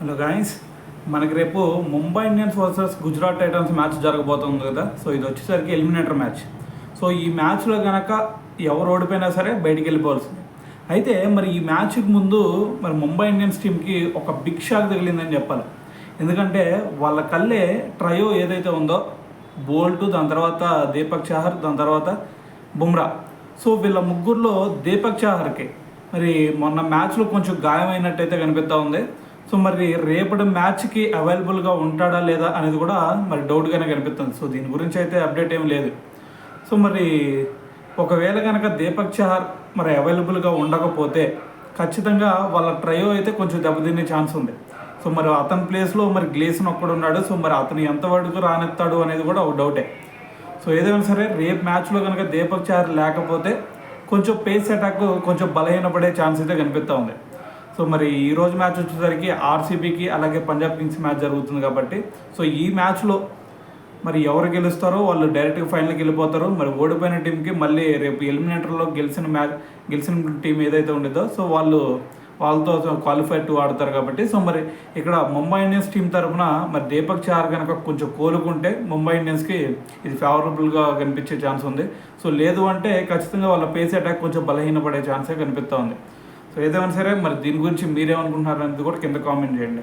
Hello guys, మనకి రేపు Mumbai Indians versus Gujarat Titans match జరగబోతుంది కదా. సో ఇది వచ్చేసరికి ఎలిమినేటర్ మ్యాచ్. సో ఈ మ్యాచ్లో కనుక ఎవరు ఓడిపోయినా సరే బయటికి వెళ్ళిపోవాల్సింది. అయితే మరి ఈ మ్యాచ్కి ముందు మరి ముంబై ఇండియన్స్ టీంకి ఒక బిగ్ షాక్ తగిలిందని చెప్పాలి. ఎందుకంటే వాళ్ళ కళ్ళే ట్రయో ఏదైతే ఉందో, బోల్ట్, దాని తర్వాత దీపక్ చాహర్, దాని తర్వాత బుమ్రా. సో వీళ్ళ ముగ్గురులో దీపక్ చాహర్కి మరి మొన్న మ్యాచ్లో కొంచెం గాయమైనట్టయితే కనిపిస్తూ ఉంది. సో మరి రేపటి మ్యాచ్కి అవైలబుల్గా ఉంటాడా లేదా అనేది కూడా మరి డౌట్గానే కనిపిస్తుంది. సో దీని గురించి అయితే అప్డేట్ ఏం లేదు. సో మరి ఒకవేళ కనుక దీపక్ చహర్ మరి అవైలబుల్గా ఉండకపోతే ఖచ్చితంగా వాళ్ళ ట్రయో అయితే కొంచెం దెబ్బతినే ఛాన్స్ ఉంది. సో మరి అతని ప్లేస్లో మరి గ్లేసన్ ఒక్కడు ఉన్నాడు. సో మరి అతను ఎంతవరకు రానెత్తాడు అనేది కూడా ఒక డౌటే. సో ఏదైనా సరే రేపు మ్యాచ్లో కనుక దీపక్ చహర్ లేకపోతే కొంచెం పేస్ అటాక్ కొంచెం బలహీనపడే ఛాన్స్ అయితే కనిపిస్తూ ఉంది. సో మరి ఈరోజు మ్యాచ్ వచ్చేసరికి ఆర్సీబీకి అలాగే పంజాబ్ కింగ్స్ మ్యాచ్ జరుగుతుంది కాబట్టి సో ఈ మ్యాచ్లో మరి ఎవరు గెలుస్తారో వాళ్ళు డైరెక్ట్గా ఫైనల్కి వెళ్ళిపోతారు. మరి ఓడిపోయిన టీంకి మళ్ళీ రేపు ఎలిమినేటర్లో గెలిచిన టీం ఏదైతే ఉండేదో సో వాళ్ళతో క్వాలిఫైడ్ టు ఆడతారు కాబట్టి సో మరి ఇక్కడ ముంబై ఇండియన్స్ టీం తరఫున మరి దీపక్ చహర్ కనుక కొంచెం కోలుకుంటే ముంబై ఇండియన్స్కి ఇది ఫేవరబుల్గా కనిపించే ఛాన్స్ ఉంది. సో లేదు అంటే ఖచ్చితంగా వాళ్ళ పేస్ అటాక్ కొంచెం బలహీనపడే ఛాన్సే కనిపిస్తూ ఉంది. సో ఏదేమైనా సరే మరి దీని గురించి మీరేమనుకుంటున్నారు అనేది కూడా కింద కామెంట్ చేయండి.